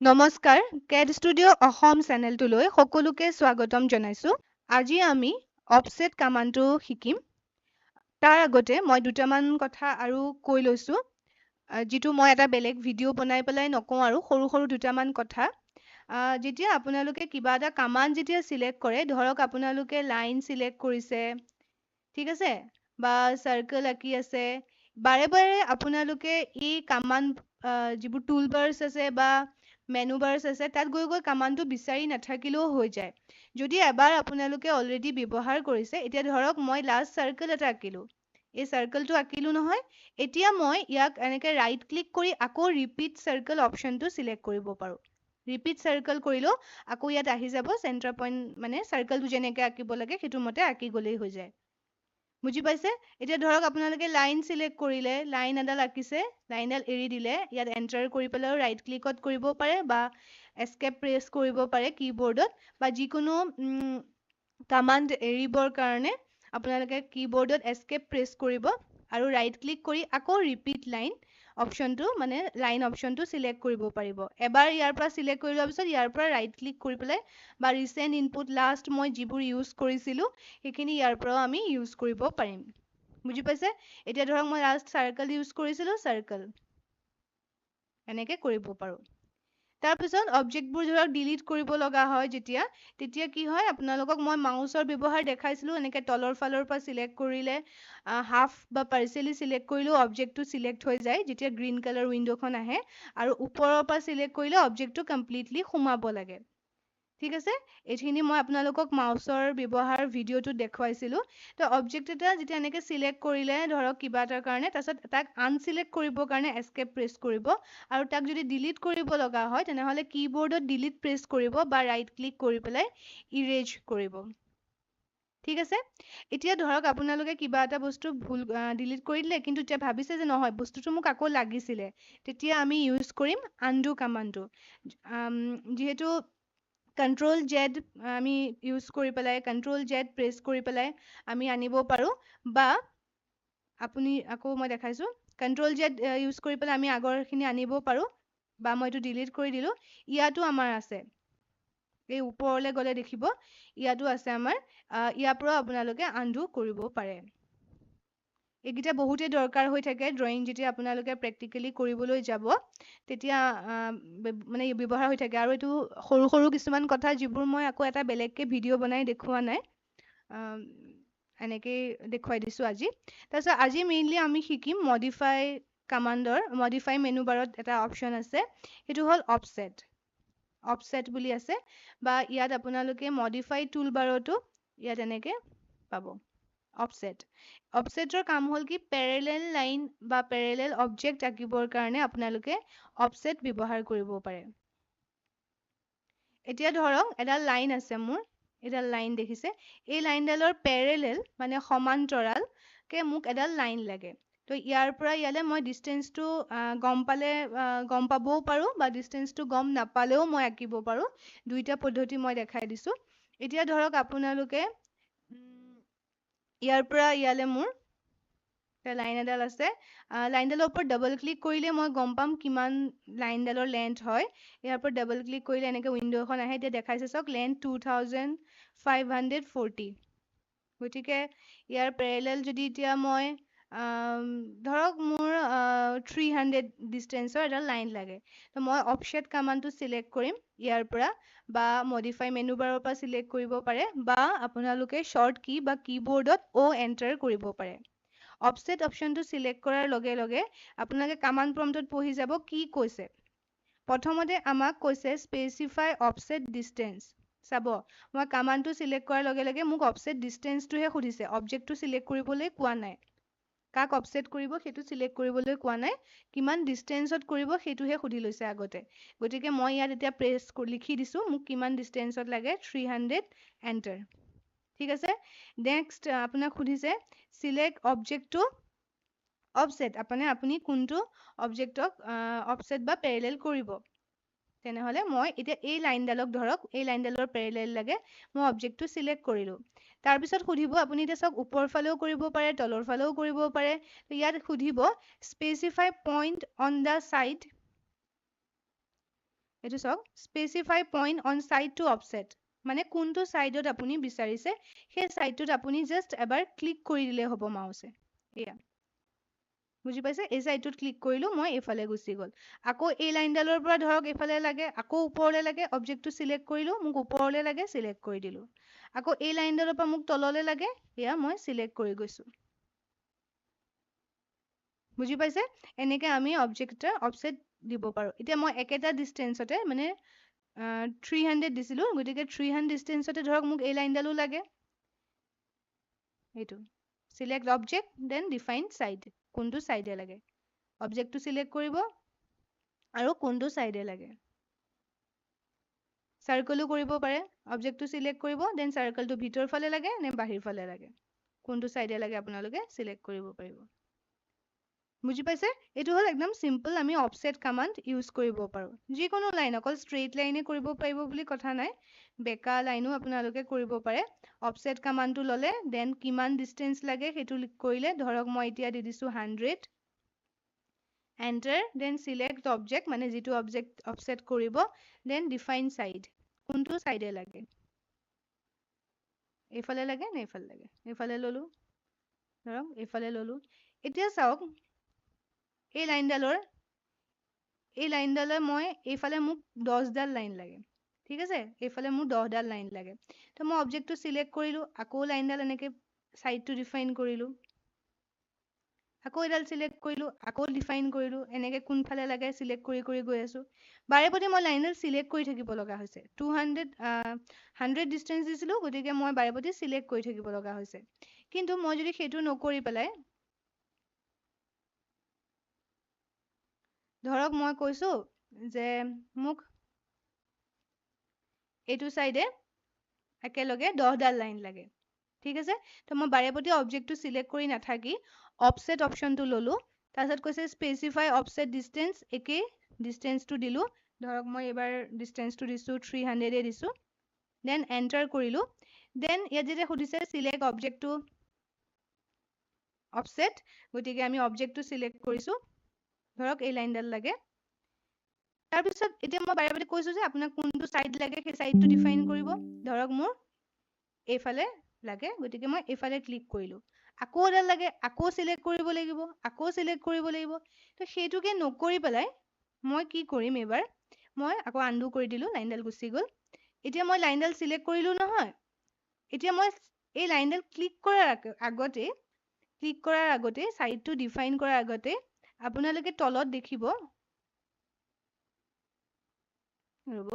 নমস্কাৰ কেড ষ্টুডিঅ' অসম চেনেলটোলৈ সকলোকে স্বাগতম জনাইছোঁ। আজি আমি অফছেট কামাণ্ডটো শিকিম। তাৰ আগতে মই দুটামান কথা আৰু কৈ লৈছোঁ, যিটো মই এটা বেলেগ ভিডিঅ' বনাই পেলাই নকওঁ আৰু সৰু সৰু দুটামান কথা। যেতিয়া আপোনালোকে কিবা এটা কামাণ্ড যেতিয়া চিলেক্ট কৰে, ধৰক আপোনালোকে লাইন চিলেক্ট কৰিছে, ঠিক আছে, বা চাৰ্কেল আঁকি আছে, বাৰে বাৰে আপোনালোকে এই কামাণ্ড যিবোৰ টুল বাৰ্ছ আছে বা মেনু বাৰ্ছ আছে তাত গৈ গৈ কামাণ্ডটো বিচাৰি নাথাকিলেও হৈ যায়। যদি এবাৰ আপোনালোকে অলৰেডি ব্যৱহাৰ কৰিছে, এতিয়া ধৰক মই লাষ্ট চাৰ্কেল এটা আঁকিলোঁ, এই চাৰ্কেলটো আঁকিলোঁ নহয়, এতিয়া মই ইয়াক এনেকৈ ৰাইট ক্লিক কৰি আকৌ ৰিপিট চাৰ্কেল অপশ্যনটো চিলেক্ট কৰিব পাৰোঁ। ৰিপিট চাৰ্কেল কৰিলেও আকৌ ইয়াত আহি যাব, চেণ্টাৰ পইণ্ট মানে চাৰ্কেলটো যেনেকৈ আঁকিব লাগে সেইটো মতে আঁকি গ'লেই হৈ যায়। বুজি পাইছে? এতিয়া ধৰক আপোনালোকে লাইন চিলেক্ট কৰিলে, লাইন এডাল আঁকিছে, লাইনডাল এৰি দিলে, ইয়াত এণ্টাৰ কৰি পেলাইও ৰাইট ক্লিকত কৰিব পাৰে বা এস্কেপ প্ৰেছ কৰিব পাৰে কীবৰ্ডত, বা যিকোনো কামাণ্ড এৰিবৰ কাৰণে আপোনালোকে কীবৰ্ডত এস্কেপ প্ৰেছ কৰিব আৰু ৰাইট ক্লিক কৰি আকৌ ৰিপিট লাইন অপশ্যনটো মানে লাইন অপশ্যনটো চিলেক্ট কৰিব পাৰিব। এবাৰ ইয়াৰ পৰা চিলেক্ট কৰি লোৱাৰ পিছত ইয়াৰ পৰা ৰাইট ক্লিক কৰি পেলাই বা ৰিচেণ্ট ইনপুট লাষ্ট মই যিবোৰ ইউজ কৰিছিলোঁ সেইখিনি ইয়াৰ পৰাও আমি ইউজ কৰিব পাৰিম। বুজি পাইছে? এতিয়া ধৰক মই লাষ্ট চাৰ্কেল ইউজ কৰিছিলোঁ, চাৰ্কেল এনেকৈ কৰিব পাৰোঁ। তাৰপিছত অবজেক্টবোৰ ধৰক ডিলিট কৰিব লগা হয় তেতিয়া কি হয়, আপোনালোকক মই মাউচৰ ব্যৱহাৰ দেখাইছিলোঁ, এনেকৈ তলৰ ফালৰ পৰা চিলেক্ট কৰিলে হাফ বা পাৰ্চিয়েলি চিলেক্ট কৰিলেও অবজেক্টটো চিলেক্ট হৈ যায় যেতিয়া গ্ৰীণ কালাৰ উইণ্ড'খন আহে, আৰু ওপৰৰ পৰা চিলেক্ট কৰিলে অবজেক্টটো কমপ্লিটলি সোমাব লাগে। ঠিক আছে, এইখিনি মই আপোনালোকক মাউচৰ ব্যৱহাৰ ভিডিঅ'টোত দেখুৱাইছিলোঁ। তো অবজেক্ট এটা যেতিয়া এনেকৈ চিলেক্ট কৰিলে ধৰক কিবা এটাৰ কাৰণে, তাৰপিছত তাক আনচিলেক্ট কৰিবৰ কাৰণে এস্কেপ প্ৰেছ কৰিব, আৰু তাক যদি ডিলিট কৰিব লগা হয় তেনেহ'লে কীবৰ্ডত ডিলিট প্ৰেছ কৰিব বা ৰাইট ক্লিক কৰি পেলাই ইৰেজ কৰিব। ঠিক আছে, এতিয়া ধৰক আপোনালোকে কিবা এটা বস্তু ভুল ডিলিট কৰি দিলে, কিন্তু এতিয়া ভাবিছে যে নহয় বস্তুটো মোক আকৌ লাগিছিলে, তেতিয়া আমি ইউজ কৰিম আনডু কামাণ্ডটো। যিহেতু কণ্ট্ৰল জেড আমি ইউজ কৰি পেলাই, কণ্ট্ৰল জেড প্ৰেছ কৰি পেলাই আমি আনিব পাৰোঁ, বা আপুনি আকৌ মই দেখাইছোঁ, কণ্ট্ৰল জেড ইউজ কৰি পেলাই আমি আগৰখিনি আনিব পাৰোঁ, বা মই এইটো ডিলিট কৰি দিলোঁ। ইয়াতো আমাৰ আছে, এই ওপৰলৈ গ'লে দেখিব ইয়াতো আছে আমাৰ, ইয়াৰ পৰাও আপোনালোকে আনডু কৰিব পাৰে। এইকেইটা বহুতেই দৰকাৰ হৈ থাকে ড্ৰয়িং যেতিয়া আপোনালোকে প্ৰেক্টিকেলি কৰিবলৈ যাব, তেতিয়া মানে ব্যৱহাৰ হৈ থাকে। আৰু এইটো সৰু সৰু কিছুমান কথা যিবোৰ মই আকৌ এটা বেলেগকৈ ভিডিঅ' বনাই দেখুওৱা নাই, এনেকেই দেখুৱাই দিছোঁ আজি। তাৰপিছত আজি মেইনলি আমি শিকিম মডিফাই কামাণ্ডৰ। মডিফাই মেনু বাৰত এটা অপশ্যন আছে, সেইটো হ'ল অফছেট। অফছেট বুলি আছে, বা ইয়াত আপোনালোকে মডিফাই টুল বাৰতো ইয়াত এনেকৈ পাব অফছেট। অফছেটৰ কাম হ'ল কি, পেৰেলেল লাইন বা পেৰেলেল অবজেক্ট আঁকিবৰ কাৰণে আপোনালোকে অফছেট ব্যৱহাৰ কৰিব পাৰে। এতিয়া ধৰক এডাল লাইন আছে মোৰ, এডাল লাইন দেখিছে, এই লাইনডালৰ পেৰেলেল মানে সমান্তৰালকে মোক এডাল লাইন লাগে। তো ইয়াৰ পৰা ইয়ালৈ মই ডিষ্টেঞ্চটো গম পাবও পাৰোঁ, বা ডিষ্টেঞ্চটো গম নাপালেও মই আঁকিব পাৰোঁ। দুইটা পদ্ধতি মই দেখাই দিছোঁ। এতিয়া ধৰক আপোনালোকে ইয়াৰ পৰা ইয়ালৈ মোৰ লাইন এডাল আছে, লাইনডালৰ ওপৰত ডাবল ক্লিক কৰিলে মই গম পাম কিমান লাইনডালৰ লেন্থ হয়। ইয়াৰ ওপৰত ডাবল ক্লিক কৰিলে এনেকৈ উইণ্ড' এখন আহে, এতিয়া দেখাইছে চাওক লেন্থ 2540। গতিকে ইয়াৰ পেৰেলেল যদি এতিয়া মই ধৰক মোৰ 300 ডিষ্টেঞ্চৰ এডাল লাইন লাগে, তো মই অফছেট কামাণ্ডটো চিলেক্ট কৰিম ইয়াৰ পৰা, বা মডিফাই মেনু বাৰৰ পৰা চিলেক্ট কৰিব পাৰে, বা আপোনালোকে শ্বৰ্ট কি বা কীবৰ্ডত এণ্টাৰ কৰিব পাৰে। অফছেট অপশ্যনটো চিলেক্ট কৰাৰ লগে লগে আপোনালোকে কামাণ্ড প্ৰম্পটত পঢ়ি যাব কি কৈছে। প্ৰথমতে আমাক কৈছে স্পেচিফাই অফছেট ডিষ্টেঞ্চ। চাব, মই কামাণ্ডটো চিলেক্ট কৰাৰ লগে লগে মোক অফছেট ডিষ্টেঞ্চটোহে সুধিছে, অবজেক্টটো চিলেক্ট কৰিবলৈ কোৱা নাই। কাক অফছেট কৰিব সেইটো চিলেক্ট কৰিবলৈ কোৱা নাই, কিমান ডিষ্টেঞ্চত কৰিব সেইটোহে সুধি লৈছে আগতে। গতিকে মই ইয়াত এতিয়া লিখি দিছোঁ মোক কিমান ডিষ্টেঞ্চত লাগে, 300, এণ্টাৰ। ঠিক আছে, নেক্সট আপোনাক সুধিছে চিলেক্ট অবজেক্টটো অফছেট, আপুনি কোনটো অবজেক্টক অফছেট বা পেৰেলেল কৰিব। তেনেহ'লে মই এতিয়া এই লাইনডালক ধৰক, এই লাইনডালৰ পেৰেলেল লাগে, মই অবজেক্টটো চিলেক্ট কৰিলোঁ। তাৰপিছত সুধিব, আপুনি এতিয়া চাওক ওপৰ ফালেও কৰিব পাৰে, তলৰ ফালেও কৰিব পাৰে। ইয়াত সুধিব specify point on the side এইটো চাওক specify point on side to offset মানে কোনটো সাইডত আপুনি বিচাৰিছে সেই সাইডটোত আপুনি জাষ্ট এবাৰ ক্লিক কৰি দিলে হ'ব মাউছে এয়া বুজি পাইছে এই সাইডটোত ক্লিক কৰিলো মই এইফালে গুচি গ'ল আকৌ এই লাইনডালৰ পৰা ধৰক এইফালে লাগে আকৌ ওপৰলে লাগে অবজেক্টটো সিলেক্ট কৰিলো মোক ওপৰলে লাগে সিলেক্ট কৰি দিলো আকৌ এই লাইনডালৰ পৰা মোক তললে লাগে এয়া মই সিলেক্ট কৰি গৈছো বুজি পাইছে এনেকে আমি অবজেক্টৰ অফসেট দিব পাৰো এতিয়া মই একেটা ডিসটেন্সতে মানে 300 দিছিলো গতিকে 300 ডিসটেন্সতে ধৰক মোক এই লাইনডালো লাগে এইটো select object then define side কোনটো সাইডে লাগে অবজেক্টটো সিলেক্ট কৰিব আৰু কোনটো সাইডে লাগে সাৰ্কেলও কৰিব পাৰে অবজেক্টটো সিলেক্ট কৰিব দেন সাৰ্কেলটো ভিতৰ ফালে লাগে নে বাহিৰ ফালে লাগে কোনটো সাইডে লাগে আপোনালোকে সিলেক্ট কৰিব পাৰিব বুজি পাইছে এটো হল একদম সিম্পল আমি অফসেট কমান্ড ইউজ কৰিব পাৰো যিকোনো লাইন অকল স্ট্ৰেইট লাইনে কৰিব পাৰিব বুলি কথা নাই বেকা লাইনো আপোনালোকে কৰিব পাৰে অফসেট কমান্ডটো ললে দেন কিমান ডিসটেন্স লাগে হেতু কৰিলে ধৰক মই এতিয়া দি দিছো 100 এন্টাৰ দেন সিলেক্ট অবজেক্ট মানে যেটো অবজেক্ট অফসেট কৰিব দেন ডিফাইন সাইড কোনটো সাইডে লাগে এইফালে লাগে নে এইফালে লাগে এইফালে ললো ধৰক এইফালে ললো এতিয়া চাওক এই লাইনডালে মই এইফালে মোক 10 ডাল লাইন লাগে ঠিক আছে এইফালে মোৰ 10 ডাল লাইন লাগে তো মই অবজেক্টটো সিলেক্ট কৰিলো আকৌ লাইনডাল এনেকে সাইডটো ডিফাইন কৰিলো আকৌ এডাল সিলেক্ট কৰিলো আকৌ ডিফাইন কৰিলো এনেকে কোনফালে লাগে সিলেক্ট কৰি গৈ আছো বাৰে প্ৰতি মই লাইনডাল সিলেক্ট কৰি থাকিব লগা হৈছে 200 100 ডিসটেন্স দিছিলো গতিকে মই বাৰে প্ৰতি সিলেক্ট কৰি থাকিব লগা হৈছে কিন্তু মই যদি হেতু নকৰি পেলাই ধৰক মই কৈছো যে মোক এইটো সাইডে একেলগে 10 ডাল লাইন লাগে ঠিক আছে তো মই বাৰে প্ৰতি অবজেক্টটো সিলেক্ট কৰি নাথাকি অফসেট অপশনটো ললো তাৰপিছত কৈছে স্পেসিফাই অফসেট ডিসটেন্স একে ডিসটেন্সটো দিলো ধৰক মই এবাৰ ডিসটেন্সটো দিছো 300 এ দিছো দেন এন্টাৰ কৰিলো দেন ইয়াত যেতে সুধিছে সিলেক্ট অবজেক্টটো অফসেট গতিকে আমি অবজেক্টটো সিলেক্ট কৰিছো ধৰক এই লাইনডাল লাগে তাৰপিছত এতিয়া মই বাৰে বাৰে কৈছো যে আপোনাক কোনটো সাইড লাগে সেই সাইডটো ডিফাইন কৰিব ধৰক মোৰ এইফালে লাগে গতিকে মই এইফালে ক্লিক কৰিলো আকৌ এডাল লাগে আকৌ সিলেক্ট কৰিব লাগিব আকৌ সিলেক্ট কৰিব লাগিব তো হেতুকে নকৰি পেলাই মই কি কৰিম এবাৰ মই আকৌ আনডু কৰি দিলো লাইনডাল গুচি গল এতিয়া মই লাইনডাল সিলেক্ট কৰিলো নহয় এতিয়া মই এই লাইনডাল ক্লিক কৰাৰ আগতে সাইডটো ডিফাইন কৰাৰ আগতে আপোনালোকে তলত দেখিব ৰব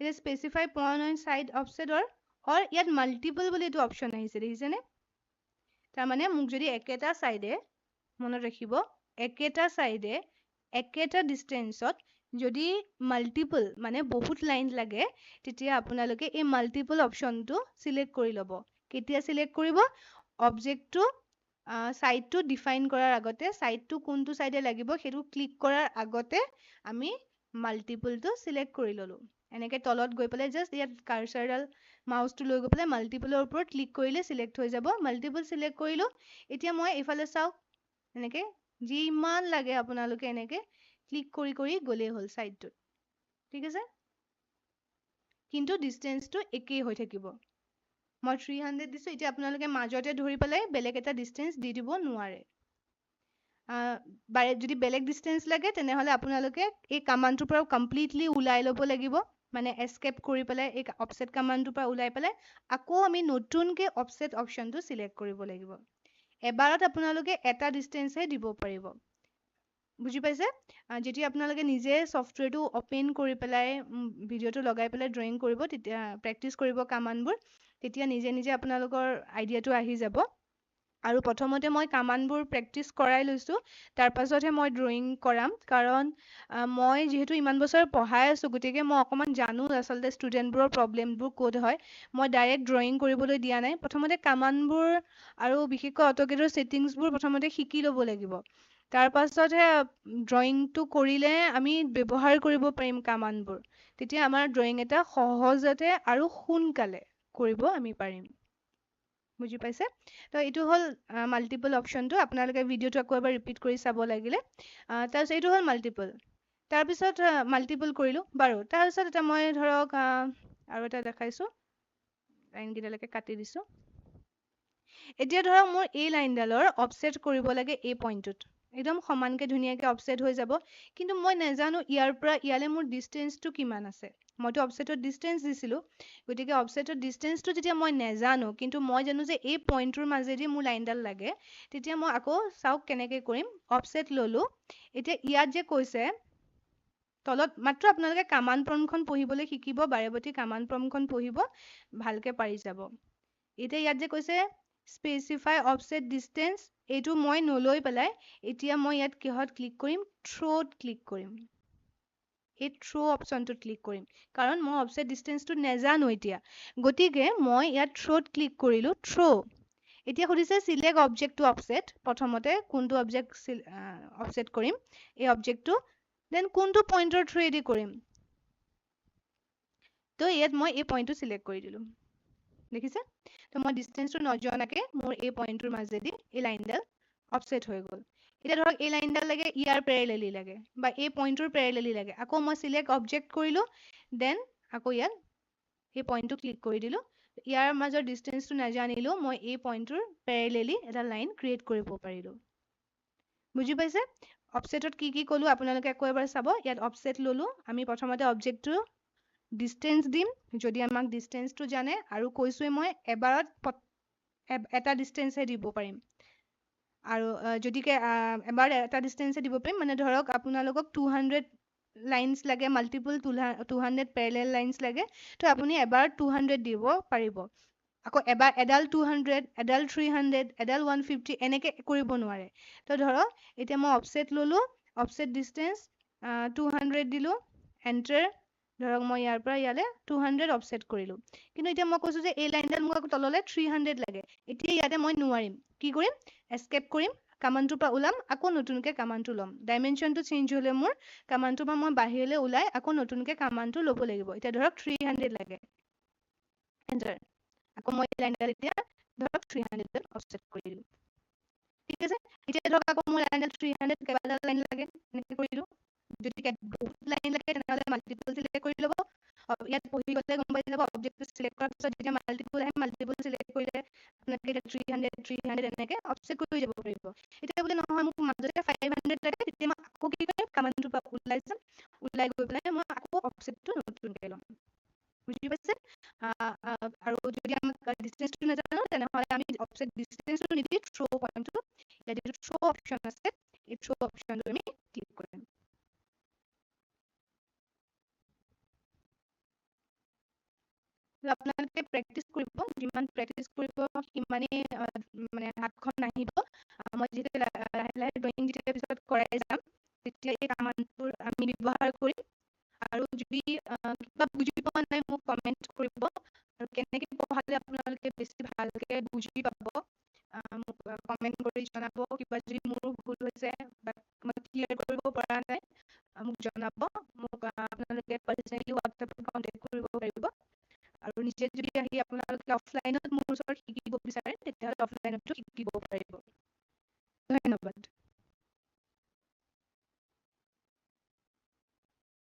এটা specify point on side offset or ইয়াত মাল্টিপল বুলি এটো অপশন আহিছে দেখিছেনে তাৰ মানে মোক যদি একেটা সাইডে মনত ৰাখিব একেটা সাইডে একেটা ডিসটেন্সত যদি মাল্টিপল মানে বহুত লাইন লাগে তেতিয়া আপোনালোকে এই মাল্টিপল অপশনটো সিলেক্ট কৰি লব কেতিয়া সিলেক্ট কৰিব অবজেক্টটো সাইডটো ডিফাইন কৰাৰ আগতে সাইডটো কোনটো সাইডে লাগিব হেতু ক্লিক কৰাৰ আগতে আমি মাল্টিপলটো সিলেক্ট কৰি ললো এনেকে তলত গৈ পেলাই জাস্ট ইয়াত কাৰ্সাৰডাল মাউসটো লৈ গৈ পেলাই মাল্টিপলৰ ওপৰত ক্লিক কৰিলে সিলেক্ট হৈ যাব মাল্টিপল সিলেক্ট কৰিলো এতিয়া মই এইফালে চাওক এনেকে যিমান লাগে আপোনালোকে এনেকে ক্লিক কৰি গলে হল সাইডটো ঠিক আছে কিন্তু ডিসটেন্সটো একেই হৈ থাকিব মই 300 দিছো এতিয়া আপোনালোকে মাজতে ধৰি পেলাই বেলেগ এটা ডিসটেন্স দি দিব নোৱাৰে বাৰে যদি বেলেগ ডিসটেন্স লাগে তেনেহলে আপোনালোকে এই কমান্ডটোৰ পৰা কমপ্লিটলি উলাই লব লাগিব মানে এস্কেপ কৰি পেলাই এই অফসেট কমান্ডটোৰ পৰা উলাই পেলাই আকৌ আমি নতুনকে অফসেট অপশনটো সিলেক্ট কৰিব লাগিব এবাৰত আপোনালোকে এটা ডিসটেন্সে দিব পাৰিব বুজি পাইছে যেতিয়া আপোনালোকে নিজে সফটওয়্যাৰটো ওপেন কৰি পেলাই ভিডিওটো লগাই পেলাই ড্ৰয়িং কৰিব তেতিয়া প্ৰেক্টিস কৰিব কমান্ডবোৰ তেতিয়া নিজে নিজে আপোনালোকৰ আইডিয়াটো আহি যাব আৰু প্ৰথমতে মই কমান্ডবোৰ প্ৰেক্টিস কৰাই লৈছো তাৰ পাছতহে মই ড্ৰয়িং কৰাম কাৰণ মই যেহেতু ইমান বছৰ পঢ়াই আছো গতিকে মই অকমান জানো আসলতে ষ্টুডেন্টবোৰৰ প্ৰবলেমবোৰ কোড হয় মই ডাইৰেক্ট ড্ৰয়িং কৰিবলৈ দিয়া নাই প্ৰথমতে কমান্ডবোৰ আৰু বিশেষকৈ অটোকেডৰ সেটিংছবোৰ প্ৰথমতে শিকি ল'ব লাগিব তাৰ পাছতহে ড্ৰয়িংটো কৰিলে আমি ব্যৱহাৰ কৰিব পাৰিম কমান্ডবোৰ তেতিয়া আমাৰ ড্ৰয়িং এটা সহজতে আৰু সোনকালে কৰিব আমি পাৰিম বুজি পাইছে? তো এইটো হ'ল মাল্টিপল অপশ্যনটো। আপোনালোকে ভিডিঅ'টো আকৌ এবাৰ ৰিপিট কৰি চাব লাগিলে। তাৰপিছত এইটো হ'ল মাল্টিপল। তাৰপিছত মাল্টিপল কৰিলোঁ বাৰু। তাৰপিছত এটা মই ধৰক আৰু এটা দেখাইছোঁ, লাইনকেইটালৈকে কাটি দিছোঁ। এতিয়া ধৰক মোৰ এই লাইনডালৰ অফছেট কৰিব লাগে এই পইণ্টটোত, একদম সমানকে ধুনীয়াকে অফছেট হৈ যাব। কিন্তু মই নাজানো ইয়াৰ পৰা ইয়ালে মোৰ ডিষ্টেঞ্চটো কিমান আছে। মইতো অফছেটত ডিষ্টেঞ্চ দিছিলোঁ, গতিকে অফছেটৰ ডিষ্টেঞ্চটো যেতিয়া মই নাজানো, কিন্তু মই জানো যে এই পইণ্টটোৰ মাজেদি মোৰ লাইনডাল লাগে, তেতিয়া মই আকৌ চাওক কেনেকে কৰিম। অফছেট ললোঁ। এতিয়া ইয়াত যে কৈছে তলত, মাত্ৰ আপোনালোকে কামাণ্ড প্ৰম্পটখন পঢ়িবলৈ শিকিব, বাৰেপতি কামাণ্ড প্ৰম্পটখন পঢ়িব, ভালকে পাৰি যাব। এতিয়া ইয়াত যে কৈছে স্পেচিফাই অফছেট ডিষ্টেঞ্চ, এইটো মই নলৈ পেলাই এতিয়া মই ইয়াত কিহত ক্লিক কৰিম? থ্ৰ'ত ক্লিক কৰিম। এই থ্ৰ' অপশ্যনটোত ক্লিক কৰিম, কাৰণ মই অফছেট ডিষ্টেঞ্চটো নেজানো এতিয়া। গতিকে মই ইয়াত থ্ৰ'ত ক্লিক কৰিলোঁ, থ্ৰ'। এতিয়া সুধিছে চিলেক্ট অবজেক্ট টু অফছেট। প্ৰথমতে কোনটো অবজেক্ট অফছেট কৰিম? এই অবজেক্টটো। দেন কোনটো পইণ্টৰ থ্ৰুৱেদি কৰিম? তো ইয়াত মই এই পইণ্টটো চিলেক্ট কৰি দিলোঁ। দেখিছে? তো মই ডিষ্টেঞ্চটো নজনাকে মোৰ এই পইণ্টটোৰ মাজেদি এই লাইনডাল অফছেট হৈ গ'ল। এতিয়া ধৰক এই লাইনডাল লাগে ইয়াৰ পেৰেলেলি লাগে, বা এই পইণ্টটোৰ পেৰেলেলি লাগে। আকৌ মই চিলেক্ট অবজেক্ট কৰিলোঁ, দেন আকৌ ইয়াত এই পইণ্টটো ক্লিক কৰি দিলোঁ। ইয়াৰ মাজৰ ডিষ্টেঞ্চটো নাজানিলেও মই এই পইণ্টটোৰ পেৰেলেলি এটা লাইন ক্ৰিয়েট কৰিব পাৰিলোঁ। বুজি পাইছে? অফছেটত কি কি ক'লোঁ আপোনালোকে আকৌ এবাৰ চাব। ইয়াত অফছেট ল'লোঁ, আমি প্ৰথমতে অবজেক্টটো ডিষ্টেঞ্চ দিম, যদি আমাক ডিষ্টেঞ্চটো জানে, আৰু কৈছোঁৱে মই এবাৰত এটা ডিষ্টেঞ্চহে দিব পাৰিম। আৰু যদিকে এবাৰ এটা ডিষ্টেঞ্চহে দিব পাৰিম, মানে ধৰক আপোনালোকক 200 লাইনছ লাগে, মাল্টিপল 200 পেৰেলেল লাইনছ লাগে, তো আপুনি এবাৰ 200 দিব পাৰিব। আকৌ এবাৰ এডাল 200, এডাল 300, এডাল 150 এনেকে কৰিব নোৱাৰে। তো ধৰক এতিয়া মই অফছেট ল'লোঁ, অফছেট ডিষ্টেঞ্চ 200 দিলোঁ, এণ্টাৰ। ধৰক মই ইয়াৰ পৰা ইয়ালে 200 অফছেট কৰিলোঁ। কিন্তু এতিয়া মই কৈছোঁ যে এই লাইনডাল মোক আকৌ তললৈ 300 লাগে। এতিয়া ইয়াতে মই নোৱাৰিম। কি কৰিম? এস্কেপ কৰিম, কামাণ্ডটোৰ পৰা ওলাম, আকৌ নতুনকে কামাণ্ডটো ল'ম। ডাইমেনশ্যনটো চেঞ্জ হ'লে মোৰ কামাণ্ডটোৰ পৰা মই বাহিৰলৈ ওলাই আকৌ নতুনকে কামাণ্ডটো ল'ব লাগিব। এতিয়া ধৰক 300 লাগে, এণ্টাৰ। আকৌ মই এই লাইনডাল এতিয়া ধৰক 300 অফছেট কৰি দিলোঁ। ঠিক আছে? এতিয়া ধৰক আকৌ মোৰ লাইনডাল 300 কেইবাডাল লাইন লাগে, এনেকৈ কৰিলোঁ। যদি বহুত লাইন লাগে তেনেহ'লে মাল্টিপল চিলেক্ট কৰি ল'ব। ইয়াত পঢ়ি গ'লে গম পাই যাব, অবজেক্টটো চিলেক্ট কৰাৰ পিছত যেতিয়া মাল্টিপল আহে, মাল্টিপল চিলেক্ট কৰিলে আপোনালোকে 300 এনেকৈ অফছেট কৰি যাব পাৰিব। এতিয়া বোলে নহয় মোক মাজতে 500 লাগে, তেতিয়া মই আকৌ কি কৰিম? কামাণ্ডটোৰ পৰা ওলাই যাম, ওলাই গৈ পেলাই মই আকৌ অফছেটটো নতুনকৈ ল'ম। বুজি পাইছে? আৰু যদি আমাক ডিষ্টেঞ্চটো নাজানো, তেনেহ'লে আমি অফছেট ডিষ্টেঞ্চটো নিদি থ্ৰ' পইণ্টটো, ইয়াত যিটো থ্ৰ' অপশ্যন আছে, এই থ্ৰ' অপশ্যনটো আমি ক্লিক কৰিম। আপোনালোকে প্ৰেক্টিচ কৰিব, যিমান প্ৰেক্টিচ কৰিব সিমানেই মানে হাতখন আহিব। মই যেতিয়া লাহে লাহে ড্ৰয়িং যেতিয়া পিছত কৰাই যাম, তেতিয়া এই কামাণ্ডবোৰ আমি ব্যৱহাৰ কৰিম। আৰু যদি কিবা বুজি পোৱা নাই মোক কমেণ্ট কৰিব, আৰু কেনেকৈ পঢ়ালে আপোনালোকে বেছি ভালকৈ বুজি পাব মোক কমেণ্ট কৰি জনাব। কিবা যদি মোৰো ভুল হৈছে বা মই ক্লিয়াৰ কৰিব পৰা নাই মোক জনাব। মোক আপোনালোকে পাৰ্চনেলি হোৱাটছএপত কণ্টেক্ট কৰিব পাৰিব। আৰু নিজে যদি আহি আপোনালোকে অফলাইনত মোৰ ওচৰত শিকিব বিচাৰে, তেতিয়াহ'লে অফলাইনতো শিকিব পাৰিব।